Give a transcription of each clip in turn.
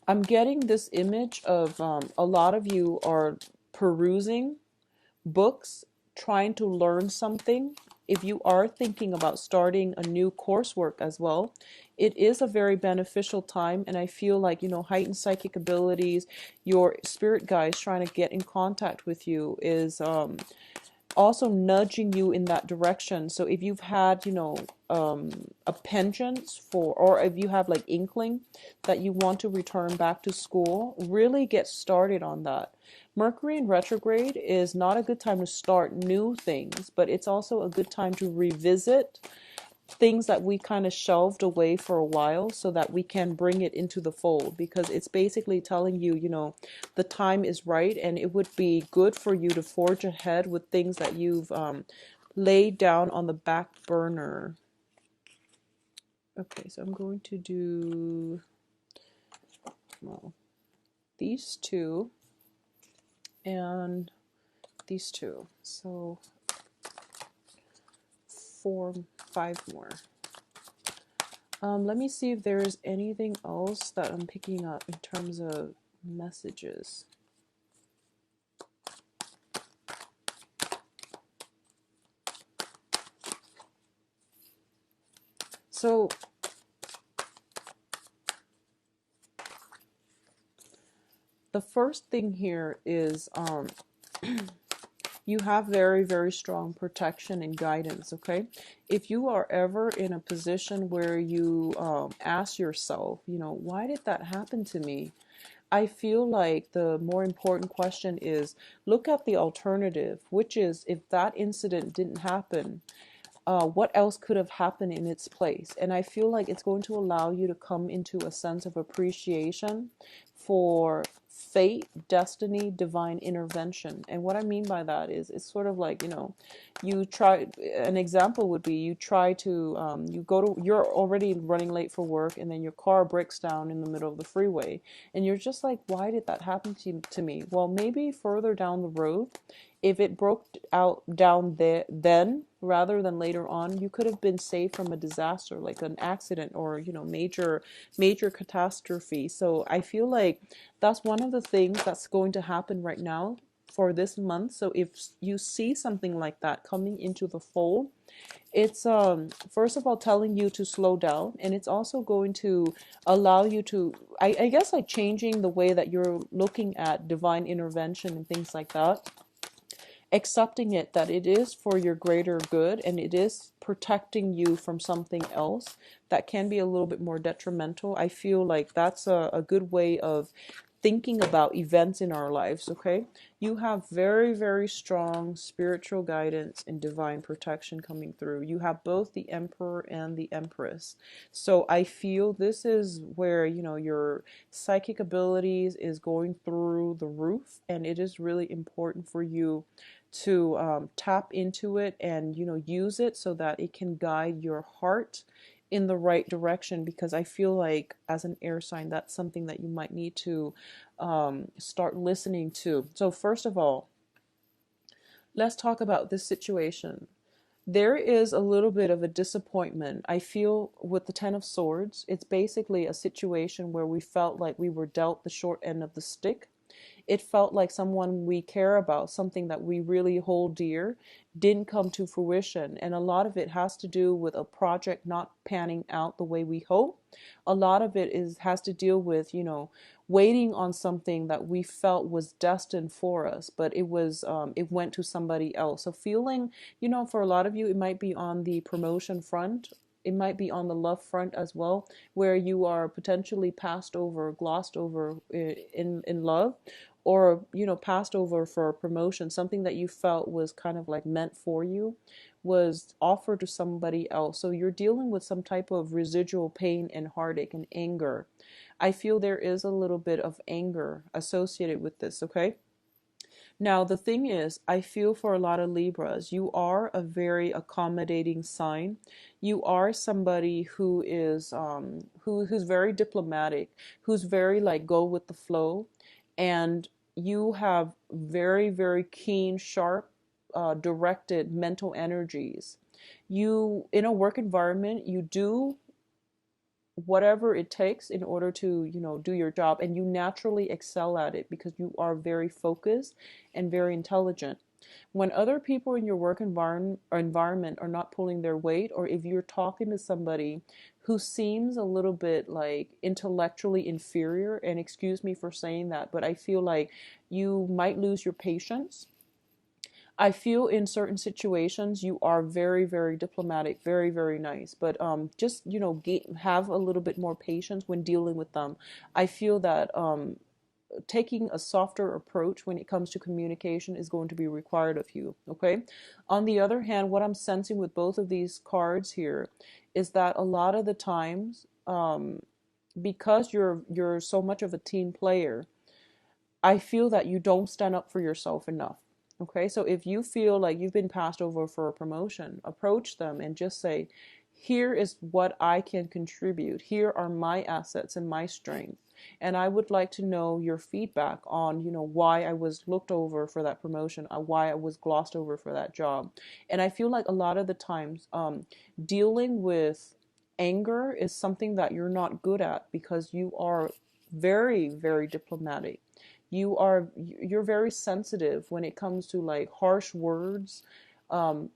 I'm getting this image of a lot of you are perusing books, trying to learn something. If you are thinking about starting a new coursework as well, it is a very beneficial time. And I feel like, heightened psychic abilities, your spirit guides trying to get in contact with you is also nudging you in that direction. So if you've had, a penchant for, or if you have like inkling that you want to return back to school, really get started on that. Mercury in retrograde is not a good time to start new things, but it's also a good time to revisit things that we kind of shelved away for a while so that we can bring it into the fold, because it's basically telling you, the time is right and it would be good for you to forge ahead with things that you've laid down on the back burner. Okay, so I'm going to do, well, these two and these two. So four, five more. Let me see if there's anything else that I'm picking up in terms of messages. So the first thing here is you have very, very strong protection and guidance, okay? If you are ever in a position where you ask yourself, why did that happen to me? I feel like the more important question is look at the alternative, which is if that incident didn't happen, what else could have happened in its place? And I feel like it's going to allow you to come into a sense of appreciation for fate, destiny, divine intervention. And what I mean by that is it's sort of like, you try, an example would be you try to, you're already running late for work and then your car breaks down in the middle of the freeway. And you're just like, why did that happen to me? Well, maybe further down the road, if it broke out down there then rather than later on, you could have been saved from a disaster like an accident or major catastrophe. So I feel like that's one of the things that's going to happen right now for this month. So if you see something like that coming into the fold, it's first of all telling you to slow down, and it's also going to allow you to, I guess, like changing the way that you're looking at divine intervention and things like that, accepting it that it is for your greater good and it is protecting you from something else that can be a little bit more detrimental. I feel like that's a good way of thinking about events in our lives, okay? You have very, very strong spiritual guidance and divine protection coming through. You have both the Emperor and the Empress. So I feel this is where, your psychic abilities is going through the roof, and it is really important for you to tap into it and use it so that it can guide your heart in the right direction, because I feel like as an air sign that's something that you might need to start listening to. So first of all, let's talk about this situation. There is a little bit of a disappointment. I feel with the Ten of Swords, it's basically a situation where we felt like we were dealt the short end of the stick. It felt like someone we care about, something that we really hold dear, didn't come to fruition. And a lot of it has to do with a project not panning out the way we hope. A lot of it has to deal with, waiting on something that we felt was destined for us, but it went to somebody else. So feeling, for a lot of you, it might be on the promotion front. It might be on the love front as well, where you are potentially passed over, glossed over in love, or passed over for a promotion. Something that you felt was kind of like meant for you was offered to somebody else. So you're dealing with some type of residual pain and heartache and anger. I feel there is a little bit of anger associated with this, okay? Now, the thing is, I feel for a lot of Libras, you are a very accommodating sign. You are somebody who is who's very diplomatic, who's very like go with the flow, and you have very, very keen, sharp, directed mental energies. You, in a work environment, you do whatever it takes in order to, do your job, and you naturally excel at it because you are very focused and very intelligent. When other people in your work environment are not pulling their weight, or if you're talking to somebody who seems a little bit like intellectually inferior, and excuse me for saying that, but I feel like you might lose your patience. I feel in certain situations you are very, very diplomatic, very, very nice, but just have a little bit more patience when dealing with them. I feel that taking a softer approach when it comes to communication is going to be required of you. Okay. On the other hand, what I'm sensing with both of these cards here is that a lot of the times, because you're so much of a team player, I feel that you don't stand up for yourself enough. Okay, so if you feel like you've been passed over for a promotion, approach them and just say, here is what I can contribute. Here are my assets and my strengths. And I would like to know your feedback on, why I was looked over for that promotion, why I was glossed over for that job. And I feel like a lot of the times, dealing with anger is something that you're not good at because you are very, very diplomatic. You're very sensitive when it comes to like harsh words, um,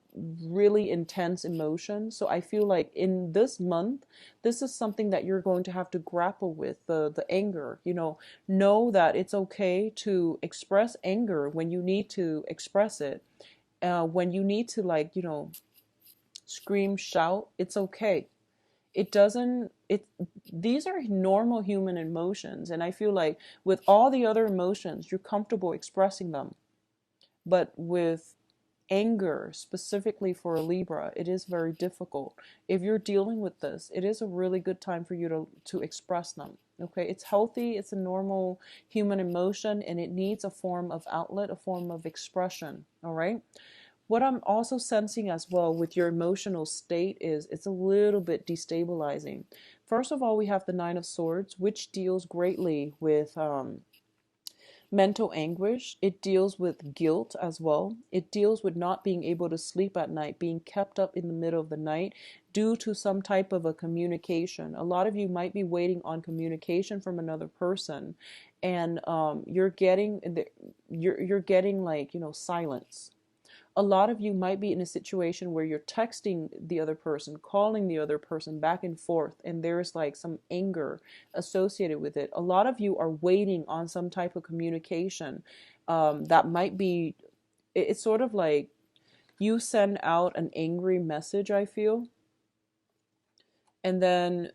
really intense emotions. So I feel like in this month, this is something that you're going to have to grapple with, the anger. Know that it's okay to express anger when you need to express it. When you need to, like, scream, shout, it's okay. It doesn't it These are normal human emotions, and I feel like with all the other emotions you're comfortable expressing them, but with anger, specifically for a Libra, it is very difficult. If you're dealing with this, it is a really good time for you to express them. Okay, it's healthy, it's a normal human emotion, and it needs a form of outlet, a form of expression. All right. What I'm also sensing as well with your emotional state is it's a little bit destabilizing. First of all, we have the Nine of Swords, which deals greatly with mental anguish. It deals with guilt as well. It deals with not being able to sleep at night, being kept up in the middle of the night due to some type of a communication. A lot of you might be waiting on communication from another person, and you're getting like, silence. A lot of you might be in a situation where you're texting the other person, calling the other person back and forth, and there's like some anger associated with it. A lot of you are waiting on some type of communication, that might be, it's sort of like you send out an angry message, I feel, and then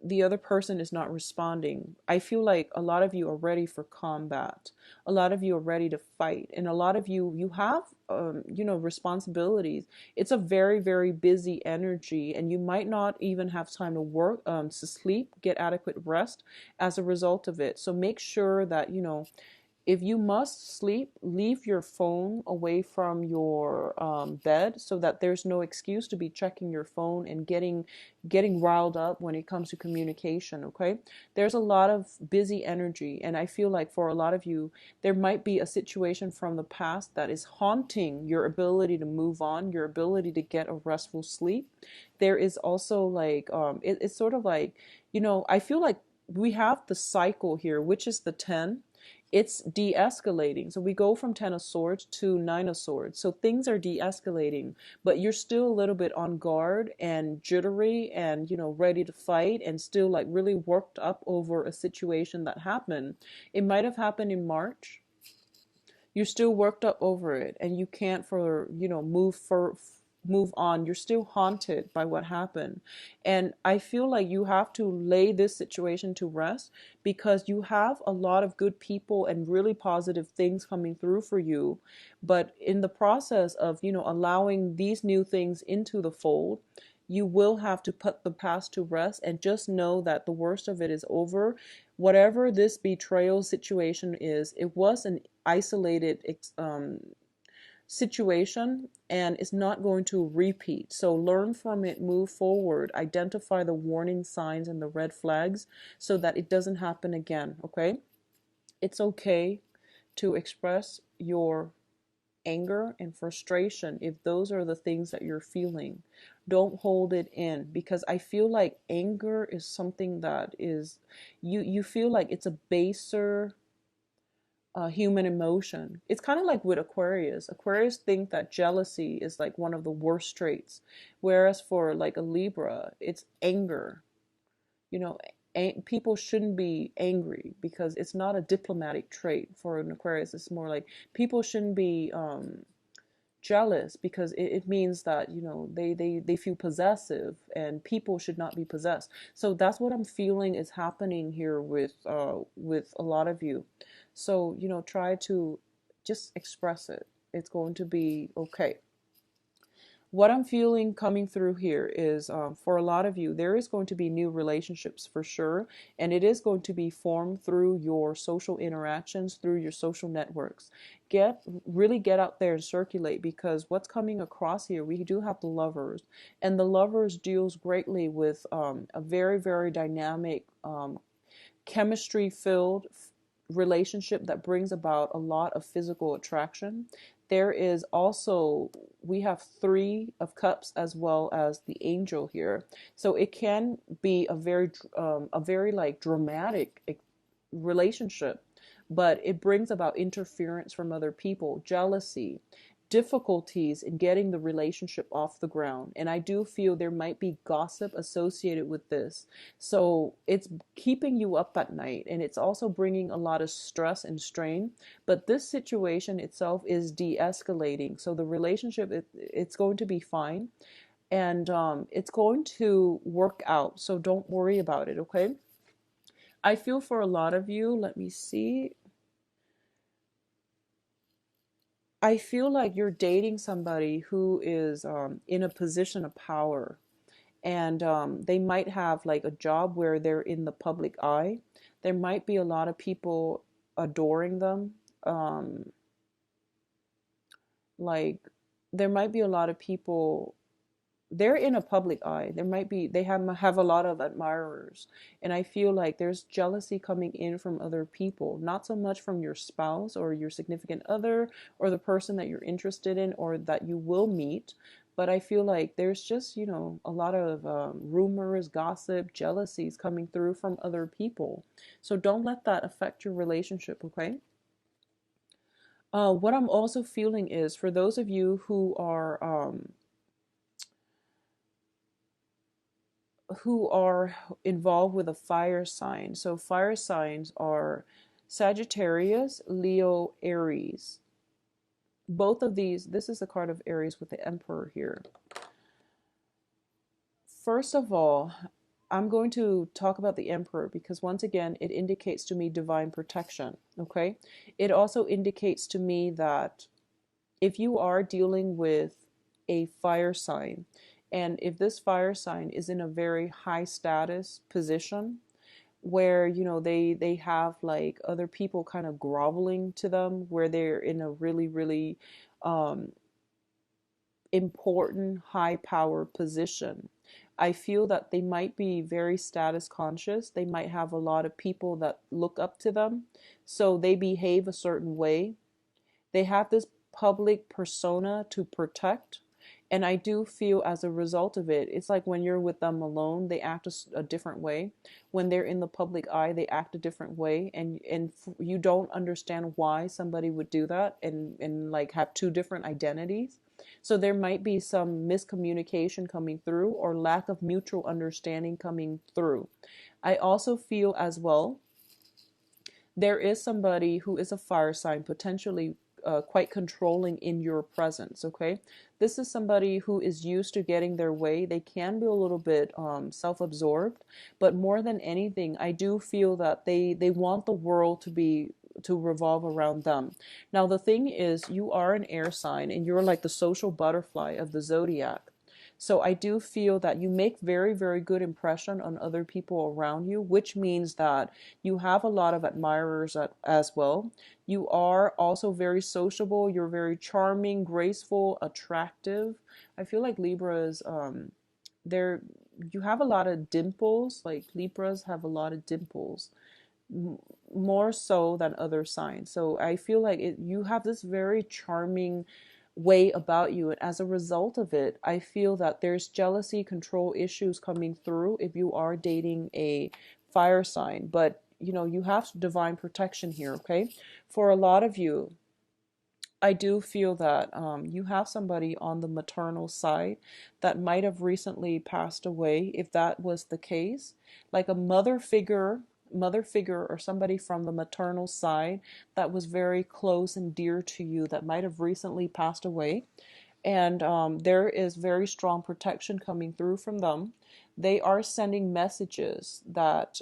the other person is not responding. I feel like a lot of you are ready for combat. A lot of you are ready to fight, and a lot of you have responsibilities. It's a very, very busy energy, and you might not even have time to work, to sleep, get adequate rest as a result of it. So make sure that if you must sleep, leave your phone away from your bed, so that there's no excuse to be checking your phone and getting riled up when it comes to communication. Okay, there's a lot of busy energy, and I feel like for a lot of you, there might be a situation from the past that is haunting your ability to move on, your ability to get a restful sleep. There is also like it's sort of like, I feel like we have the cycle here, which is the 10. It's de-escalating. So we go from 10 of Swords to 9 of Swords. So things are de-escalating, but you're still a little bit on guard and jittery and, ready to fight, and still like really worked up over a situation that happened. It might have happened in March. You're still worked up over it, and you can't move on. You're still haunted by what happened. And I feel like you have to lay this situation to rest, because you have a lot of good people and really positive things coming through for you. But in the process of, allowing these new things into the fold, you will have to put the past to rest and just know that the worst of it is over. Whatever this betrayal situation is, it was an isolated situation, and it's not going to repeat. So learn from it, move forward, identify the warning signs and the red flags so that it doesn't happen again. Okay, it's okay to express your anger and frustration, if those are the things that you're feeling, don't hold it in, because I feel like anger is something that is, you feel like it's a baser human emotion. It's kind of like with Aquarius. Aquarius think that jealousy is like one of the worst traits, whereas for like a Libra, it's anger. You know, people shouldn't be angry because it's not a diplomatic trait. For an Aquarius, it's more like people shouldn't be jealous because it means that, you know, they feel possessive, and people should not be possessed. So that's what I'm feeling is happening here with a lot of you. So, you know, try to just express it. It's going to be okay. What I'm feeling coming through here is, for a lot of you, there is going to be new relationships for sure, and it is going to be formed through your social interactions, through your social networks. Really get out there and circulate, because what's coming across here, we do have the Lovers, and the Lovers deals greatly with a very, very dynamic, chemistry filled relationship that brings about a lot of physical attraction. There is also, we have Three of Cups as well as the Angel here. So it can be a very like dramatic relationship, but it brings about interference from other people, jealousy, difficulties in getting the relationship off the ground. And I do feel there might be gossip associated with this. So it's keeping you up at night, and it's also bringing a lot of stress and strain. But this situation itself is de-escalating. So the relationship, it's going to be fine, and it's going to work out. So don't worry about it, okay? I feel for a lot of you, let me see. I feel like you're dating somebody who is in a position of power, and they might have like a job where they're in the public eye. There might be a lot of people adoring them. Like, there might be a lot of people, they're in a public eye. They have a lot of admirers, and I feel like there's jealousy coming in from other people, not so much from your spouse or your significant other or the person that you're interested in or that you will meet. But I feel like there's just, you know, a lot of rumors, gossip, jealousies coming through from other people. So don't let that affect your relationship, okay? What I'm also feeling is, for those of you who are involved with a fire sign. So fire signs are Sagittarius, Leo, Aries. Both of these, this is a card of Aries with the Emperor here. First of all, I'm going to talk about the Emperor because, once again, it indicates to me divine protection, okay? It also indicates to me that if you are dealing with a fire sign, and if this fire sign is in a very high status position where, you know, they have like other people kind of groveling to them, where they're in a really, really important high power position, I feel that they might be very status conscious. They might have a lot of people that look up to them, so they behave a certain way. They have this public persona to protect. And I do feel, as a result of it, it's like when you're with them alone, they act a different way. When they're in the public eye, they act a different way. And you don't understand why somebody would do that, and like have two different identities. So there might be some miscommunication coming through, or lack of mutual understanding coming through. I also feel as well, there is somebody who is a fire sign, potentially quite controlling in your presence, okay? This is somebody who is used to getting their way. They can be a little bit self-absorbed, but more than anything, I do feel that they want the world to revolve around them. Now, the thing is, you are an air sign, and you're like the social butterfly of the zodiac. So I do feel that you make very, very good impression on other people around you, which means that you have a lot of admirers as well. You are also very sociable. You're very charming, graceful, attractive. I feel like Libras, they're, you have a lot of dimples. Like, Libras have a lot of dimples. more so than other signs. So I feel like you have this very charming way about you, and as a result of it, I feel that there's jealousy, control issues coming through if you are dating a fire sign. But you have divine protection here. Okay, for a lot of you, I do feel that you have somebody on the maternal side that might have recently passed away. If that was the case, like a mother figure or somebody from the maternal side that was very close and dear to you that might have recently passed away. And there is very strong protection coming through from them. They are sending messages that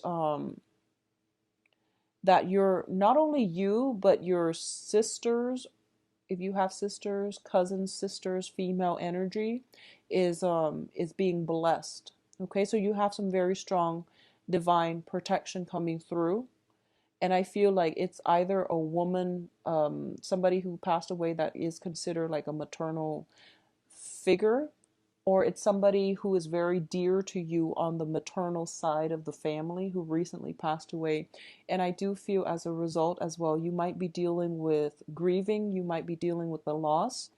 you're not only you, but your sisters, if you have sisters, cousins, sisters, female energy is being blessed. Okay, so you have some very strong divine protection coming through. And I feel like it's either a woman, somebody who passed away that is considered like a maternal figure, or it's somebody who is very dear to you on the maternal side of the family who recently passed away. And I do feel as a result as well, you might be dealing with grieving, you might be dealing with the loss,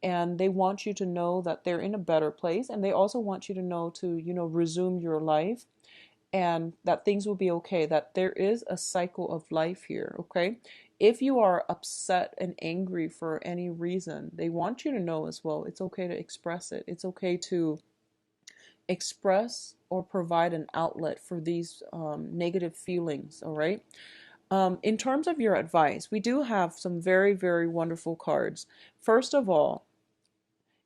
and they want you to know that they're in a better place, and they also want you to know to, resume your life, and that things will be okay, that there is a cycle of life here. Okay, if you are upset and angry for any reason, they want you to know as well, it's okay to express it. It's okay to express or provide an outlet for these negative feelings. All right, in terms of your advice, we do have some very, very wonderful cards. First of all,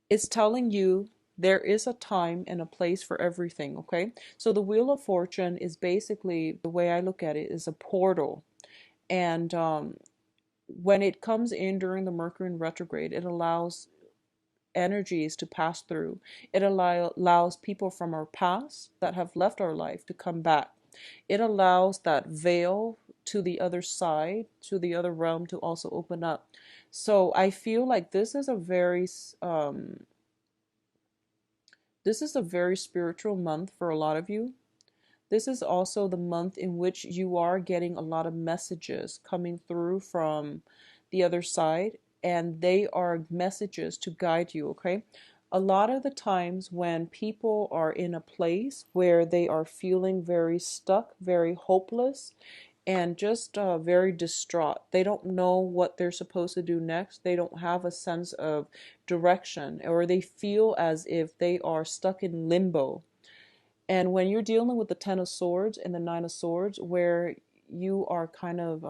it's telling you there is a time and a place for everything. Okay, so the Wheel of Fortune is basically, the way I look at it, is a portal. And when it comes in during the Mercury in retrograde, it allows energies to pass through. It allows people from our past that have left our life to come back. It allows that veil to the other side, to the other realm, to also open up. So I feel like this is a very spiritual month for a lot of you. This is also the month in which you are getting a lot of messages coming through from the other side, and they are messages to guide you. Okay, a lot of the times when people are in a place where they are feeling very stuck, very hopeless, and just very distraught. They don't know what they're supposed to do next. They don't have a sense of direction, or they feel as if they are stuck in limbo. And when you're dealing with the Ten of Swords and the Nine of Swords, where you are kind of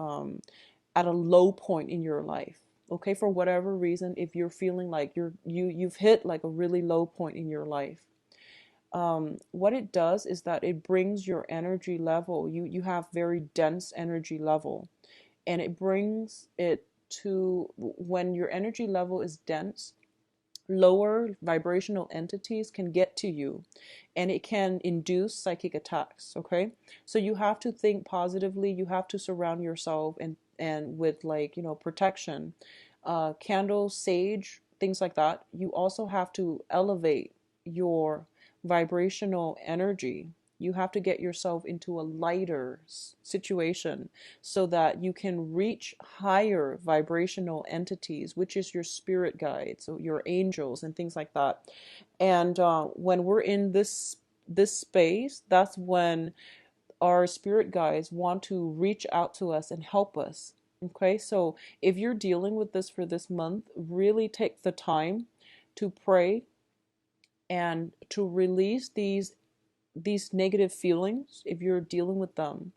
at a low point in your life, okay, for whatever reason, if you're feeling like you've hit like a really low point in your life, what it does is that it brings your energy level. You have very dense energy level, and it brings it to, when your energy level is dense, lower vibrational entities can get to you, and it can induce psychic attacks. Okay, so you have to think positively. You have to surround yourself and with, like, protection, candles, sage, things like that. You also have to elevate your vibrational energy. You have to get yourself into a lighter situation so that you can reach higher vibrational entities, which is your spirit guides, so your angels and things like that. And when we're in this space, that's when our spirit guides want to reach out to us and help us. Okay, so if you're dealing with this for this month, really take the time to pray and to release these negative feelings if you're dealing with them,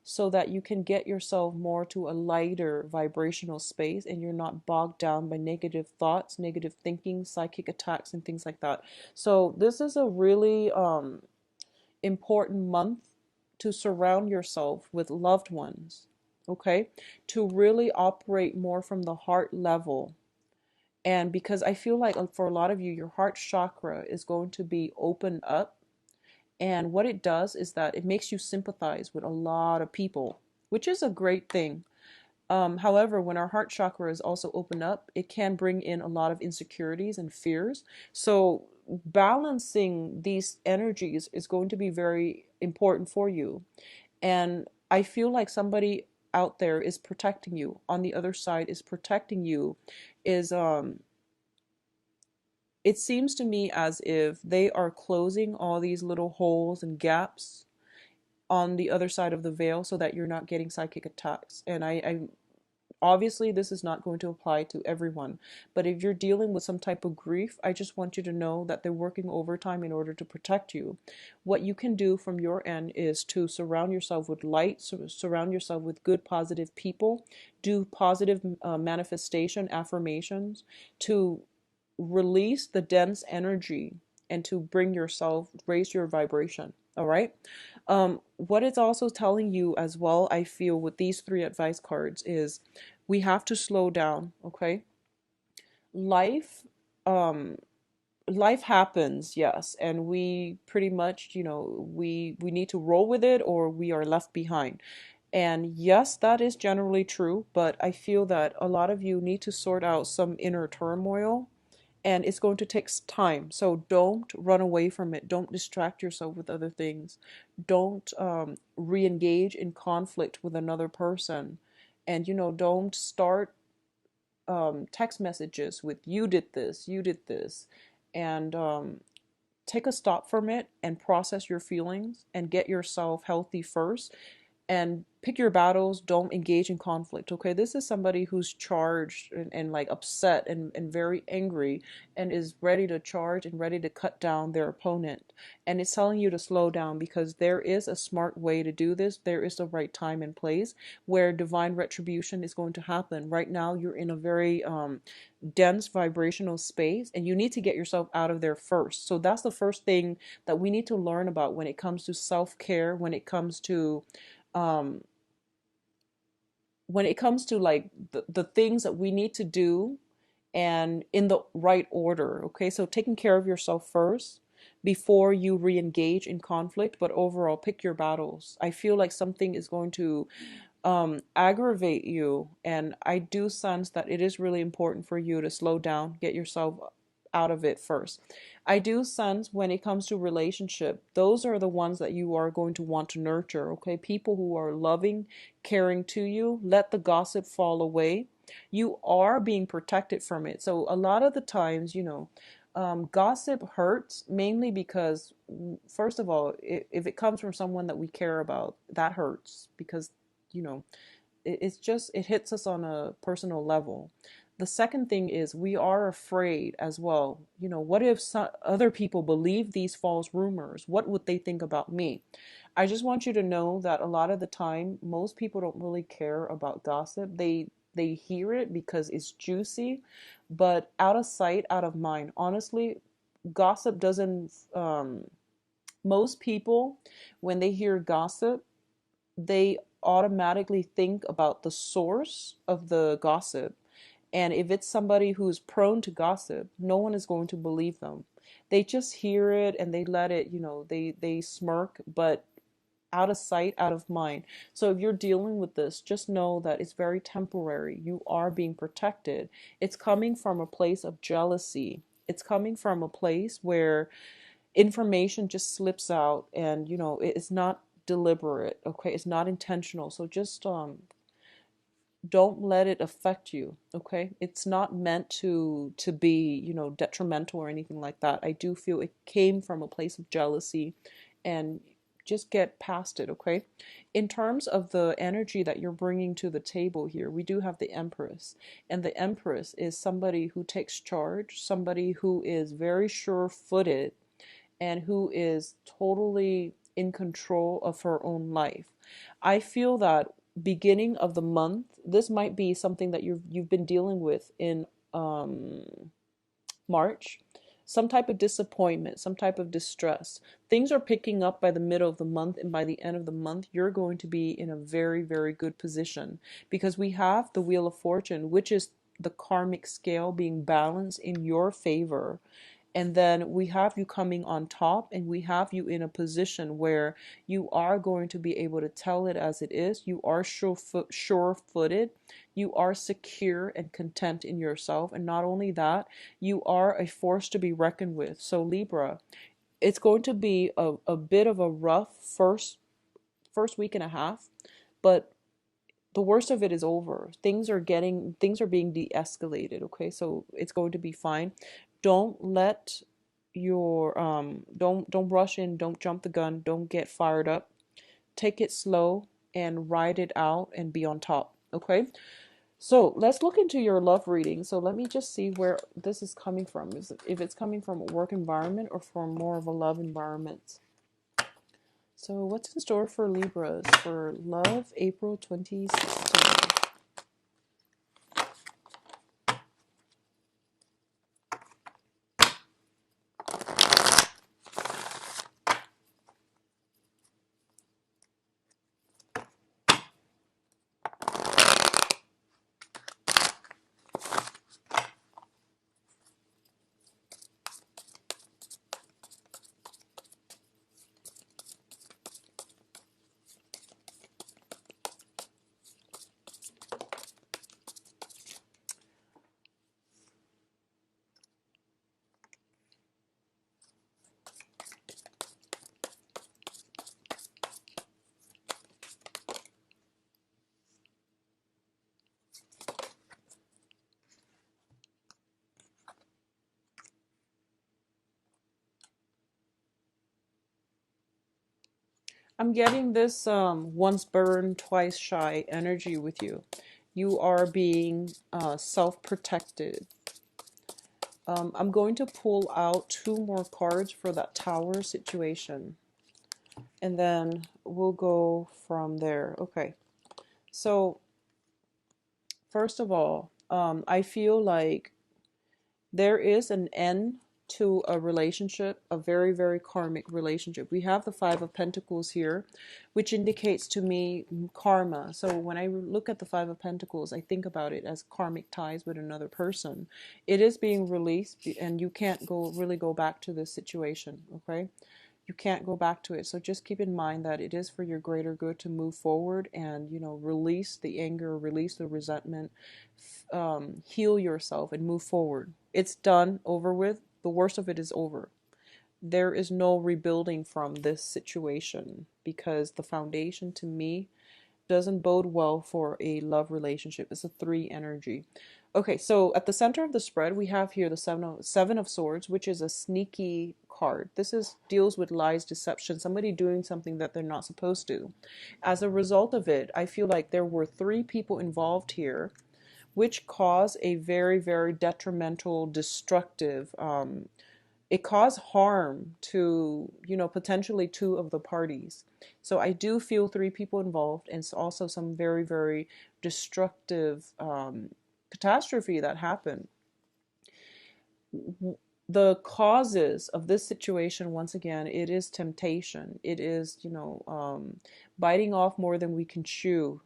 so that you can get yourself more to a lighter vibrational space and you're not bogged down by negative thoughts, negative thinking, psychic attacks, and things like that. So this is a really important month to surround yourself with loved ones, okay, to really operate more from the heart level. And because I feel like for a lot of you, your heart chakra is going to be opened up. And what it does is that it makes you sympathize with a lot of people, which is a great thing. However, when our heart chakra is also opened up, it can bring in a lot of insecurities and fears. So balancing these energies is going to be very important for you. And I feel like somebody out there is protecting you, on the other side is protecting you, is it seems to me as if they are closing all these little holes and gaps on the other side of the veil so that you're not getting psychic attacks. And I obviously this is not going to apply to everyone, but if you're dealing with some type of grief, I just want you to know that they're working overtime in order to protect you. What you can do from your end is to surround yourself with light, surround yourself with good positive people, do positive manifestation affirmations to release the dense energy and to bring yourself, raise your vibration. All right. What it's also telling you as well, I feel, with these three advice cards is we have to slow down. Okay. Life, um, life happens, yes, and we pretty much, we need to roll with it or we are left behind. And yes, that is generally true, but I feel that a lot of you need to sort out some inner turmoil, and it's going to take time. So don't run away from it. Don't distract yourself with other things. Don't re-engage in conflict with another person. And, don't start text messages with you did this. And take a stop from it and process your feelings and get yourself healthy first, and pick your battles. Don't engage in conflict. Okay, this is somebody who's charged and like upset and very angry and is ready to charge and ready to cut down their opponent, and it's telling you to slow down because there is a smart way to do this. There is the right time and place where divine retribution is going to happen. Right now you're in a very dense vibrational space, and you need to get yourself out of there first. So that's the first thing that we need to learn about when it comes to self-care, um when it comes to like the things that we need to do, and in the right order. Okay, so taking care of yourself first before you re-engage in conflict, but overall pick your battles. I feel like something is going to aggravate you, and I do sense that it is really important for you to slow down, get yourself out of it first. I do sense when it comes to relationship, those are the ones that you are going to want to nurture. Okay, people who are loving, caring to you, let the gossip fall away. You are being protected from it. So a lot of the times, gossip hurts mainly because, first of all, if it comes from someone that we care about, that hurts because, you know, it hits us on a personal level. The second thing is we are afraid as well. What if other people believe these false rumors? What would they think about me? I just want you to know that a lot of the time, most people don't really care about gossip. They hear it because it's juicy, but out of sight, out of mind. Honestly, gossip doesn't. Most people, when they hear gossip, they automatically think about the source of the gossip. And if it's somebody who's prone to gossip, no one is going to believe them. They just hear it and they let it, they smirk, but out of sight, out of mind. So if you're dealing with this, just know that it's very temporary. You are being protected. It's coming from a place of jealousy. It's coming from a place where information just slips out, and it's not deliberate. Okay, it's not intentional. So just don't let it affect you. Okay, it's not meant to be detrimental or anything like that. I do feel it came from a place of jealousy, and just get past it. Okay, in terms of the energy that you're bringing to the table here, we do have the Empress, and the Empress is somebody who takes charge, somebody who is very sure-footed, and who is totally in control of her own life. I feel that beginning of the month, this might be something that you've been dealing with in March, some type of disappointment, some type of distress. Things are picking up by the middle of the month, and by the end of the month, you're going to be in a very, very good position because we have the Wheel of Fortune, which is the karmic scale being balanced in your favor. And then we have you coming on top, and we have you in a position where you are going to be able to tell it as it is. You are sure-footed. You are secure and content in yourself. And not only that, you are a force to be reckoned with. So Libra, it's going to be a bit of a rough first week and a half, but the worst of it is over. Things are being de-escalated, okay? So it's going to be fine. Don't let your don't rush in, don't jump the gun, don't get fired up. Take it slow and ride it out and be on top, okay? So let's look into your love reading. So let me just see where this is coming from. If it's coming from a work environment or from more of a love environment. So what's in store for Libras for love, April 2016? I'm getting this once burned, twice shy energy with you. You are being self-protected. I'm going to pull out 2 more cards for that tower situation. And then we'll go from there. Okay. So, first of all, I feel like there is an end to a relationship, a very, very karmic relationship. We have the 5 of Pentacles here, which indicates to me karma. So when I look at the 5 of Pentacles, I think about it as karmic ties with another person. It is being released, and you can't really go back to this situation, okay? You can't go back to it. So just keep in mind that it is for your greater good to move forward and, release the anger, release the resentment, heal yourself and move forward. It's done, over with. The worst of it is over. There is no rebuilding from this situation because the foundation to me doesn't bode well for a love relationship. It's a 3 energy. Okay, so at the center of the spread, we have here the seven of Swords, which is a sneaky card. This deals with lies, deception, somebody doing something that they're not supposed to. As a result of it, I feel like there were 3 people involved here, which cause a very, very detrimental, destructive, it caused harm to, potentially 2 of the parties. So I do feel 3 people involved, and it's also some very, very destructive catastrophe that happened. The causes of this situation, once again, it is temptation. It is, biting off more than we can chew,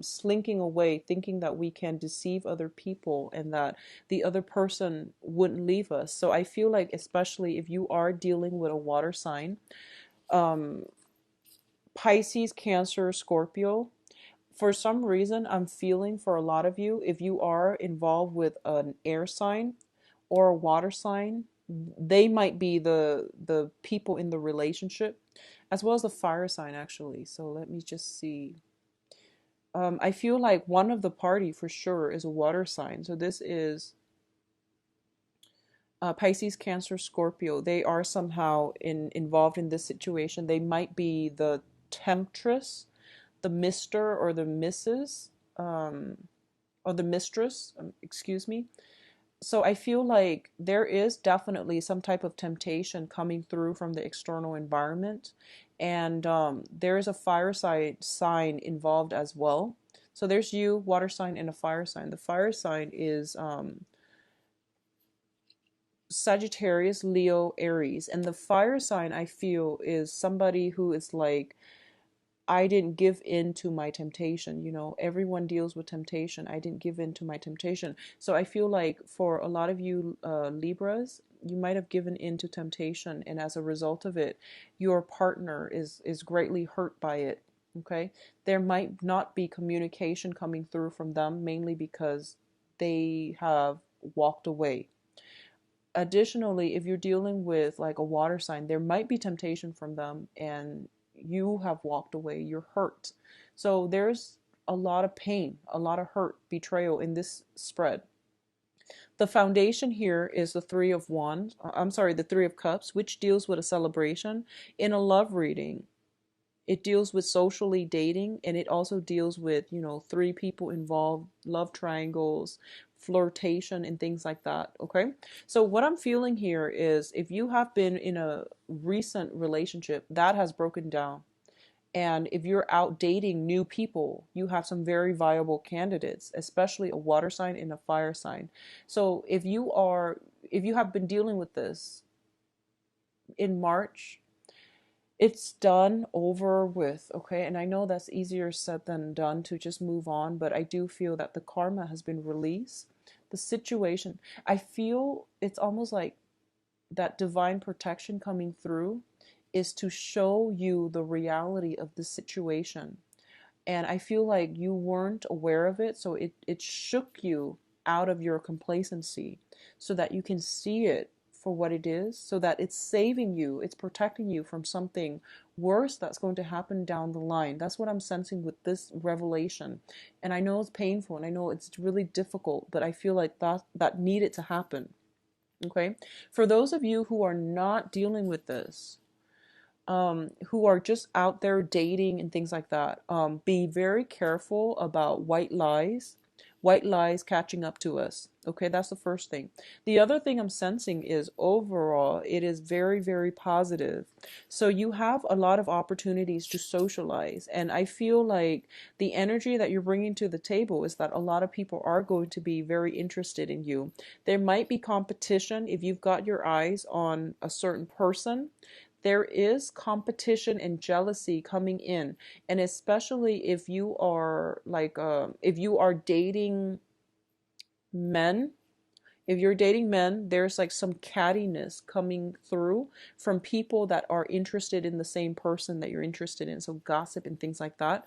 slinking away, thinking that we can deceive other people and that the other person wouldn't leave us. So I feel like, especially if you are dealing with a water sign, Pisces, Cancer, Scorpio, for some reason, I'm feeling for a lot of you, if you are involved with an air sign or a water sign, they might be the people in the relationship, as well as a fire sign, actually. So let me just see. I feel like one of the party for sure is a water sign. So this is Pisces, Cancer, Scorpio. They are somehow involved in this situation. They might be the temptress, the Mr. or the Mrs. Or the mistress, excuse me. So I feel like there is definitely some type of temptation coming through from the external environment, and there is a fire sign involved as well. So there's you, water sign, and a fire sign. The fire sign is Sagittarius, Leo, Aries, and the fire sign, I feel, is somebody who is like, I didn't give in to my temptation. Everyone deals with temptation. I didn't give in to my temptation. So I feel like for a lot of you Libras, you might have given in to temptation, and as a result of it, your partner is greatly hurt by it. Okay? There might not be communication coming through from them, mainly because they have walked away. Additionally, if you're dealing with like a water sign, there might be temptation from them, and you have walked away, you're hurt. So there's a lot of pain, a lot of hurt, betrayal in this spread. The foundation here is the the Three of Cups, which deals with a celebration. In a love reading, it deals with socially dating, and it also deals with, three people involved, love triangles, flirtation, and things like that. Okay. So what I'm feeling here is if you have been in a recent relationship that has broken down, and if you're out dating new people, you have some very viable candidates, especially a water sign and a fire sign. So if you have been dealing with this in March, it's done, over with, okay? And I know that's easier said than done to just move on, but I do feel that the karma has been released. The situation, I feel it's almost like that divine protection coming through is to show you the reality of the situation. And I feel like you weren't aware of it, so it shook you out of your complacency so that you can see it for what it is, so that it's saving you, it's protecting you from something worse that's going to happen down the line. That's what I'm sensing with this revelation. And I know it's painful and I know it's really difficult, but I feel like that needed to happen. Okay? For those of you who are not dealing with this, who are just out there dating and things like that, be very careful about white lies catching up to us. Okay, that's the first thing. The other thing I'm sensing is overall, it is very, very positive. So you have a lot of opportunities to socialize. And I feel like the energy that you're bringing to the table is that a lot of people are going to be very interested in you. There might be competition if you've got your eyes on a certain person. There is competition and jealousy coming in, and especially if you are if you are dating men, if you're dating men, there's like some cattiness coming through from people that are interested in the same person that you're interested in, so gossip and things like that.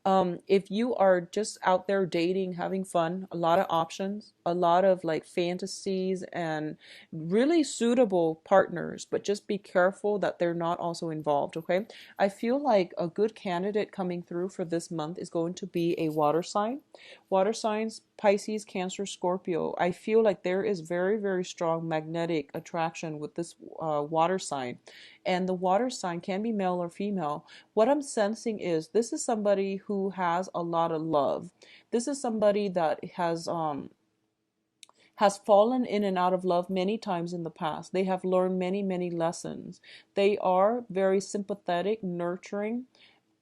If you are just out there dating, having fun, a lot of options, a lot of like fantasies and really suitable partners, but just be careful that they're not also involved, okay? I feel like a good candidate coming through for this month is going to be a water sign. Water signs, Pisces, Cancer, Scorpio. I feel like there is very, very strong magnetic attraction with this water sign. And the water sign can be male or female. What I'm sensing is this is somebody who has a lot of love. This is somebody that has fallen in and out of love many times in the past. They have learned many, many lessons. They are very sympathetic, nurturing,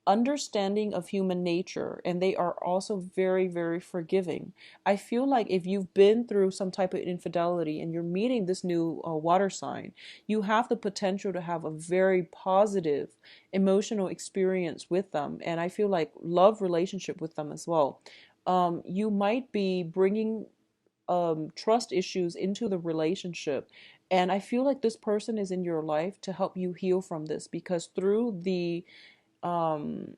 understanding of human nature, and they are also very, very forgiving. I feel like if you've been through some type of infidelity and you're meeting this new water sign, you have the potential to have a very positive emotional experience with them, and I feel like love relationship with them as well. You might be bringing trust issues into the relationship, and I feel like this person is in your life to help you heal from this, because um,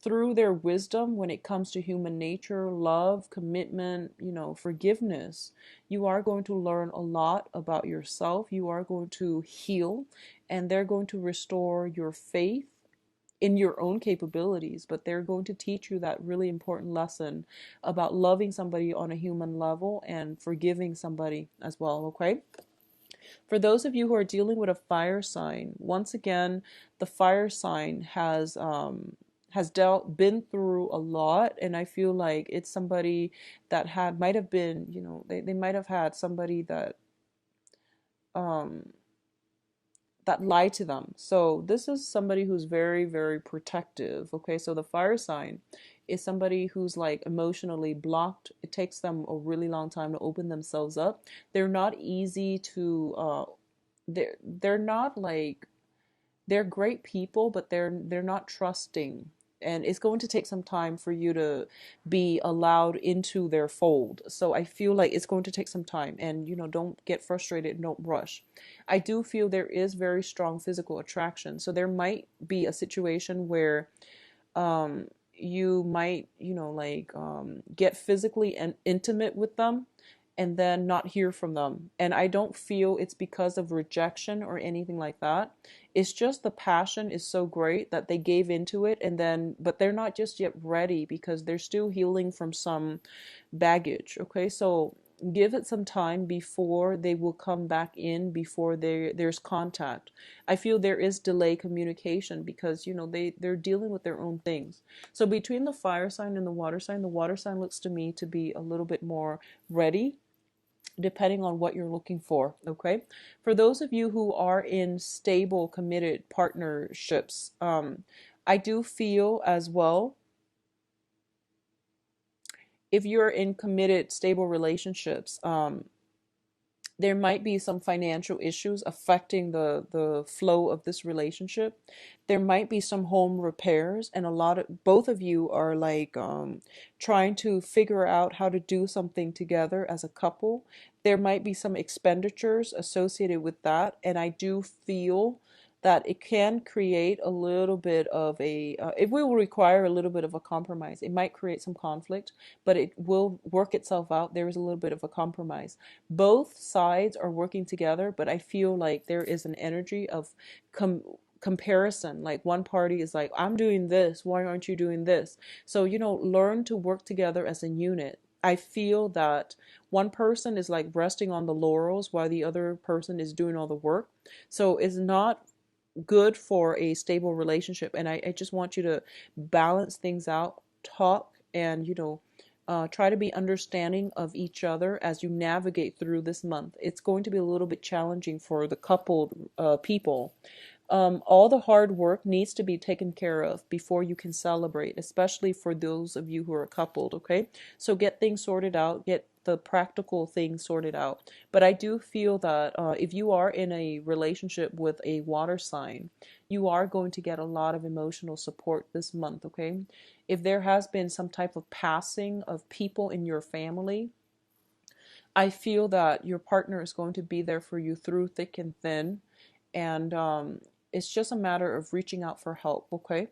through their wisdom when it comes to human nature, love, commitment, forgiveness, you are going to learn a lot about yourself. You are going to heal, and they're going to restore your faith in your own capabilities, but they're going to teach you that really important lesson about loving somebody on a human level and forgiving somebody as well, okay? For those of you who are dealing with a fire sign, once again, the fire sign has been through a lot, and I feel like it's somebody that might have been, they might have had somebody um that lied to them. So this is somebody who's very, very protective. Okay, so the fire sign is somebody who's like emotionally blocked. It takes them a really long time to open themselves up. They're not easy to they're not like, they're great people, but they're not trusting. And it's going to take some time for you to be allowed into their fold. So I feel like it's going to take some time, and don't get frustrated and don't rush. I do feel there is very strong physical attraction. So there might be a situation where you might, get physically and intimate with them and then not hear from them. And I don't feel it's because of rejection or anything like that. It's just the passion is so great that they gave into it, and then, but they're not just yet ready because they're still healing from some baggage. Okay, so give it some time before they will come back in, before there's contact. I feel there is delay communication because, they're dealing with their own things. So between the fire sign and the water sign looks to me to be a little bit more ready, depending on what you're looking for. Okay, for those of you who are in stable committed partnerships, I do feel as well, if you're in committed stable relationships, there might be some financial issues affecting the flow of this relationship. There might be some home repairs, and both of you are like trying to figure out how to do something together as a couple. There might be some expenditures associated with that, and I do feel that it can create a little bit of it will require a little bit of a compromise. It might create some conflict, but it will work itself out. There is a little bit of a compromise. Both sides are working together, but I feel like there is an energy of comparison. Like one party is like, I'm doing this, why aren't you doing this? So, learn to work together as a unit. I feel that one person is like resting on the laurels while the other person is doing all the work. So it's not good for a stable relationship. And I just want you to balance things out, talk, and try to be understanding of each other as you navigate through this month. It's going to be a little bit challenging for the coupled people. All the hard work needs to be taken care of before you can celebrate, especially for those of you who are coupled, okay? So get things sorted out, get the practical things sorted out. But I do feel that if you are in a relationship with a water sign, you are going to get a lot of emotional support this month, okay? If there has been some type of passing of people in your family, I feel that your partner is going to be there for you through thick and thin. And it's just a matter of reaching out for help, okay?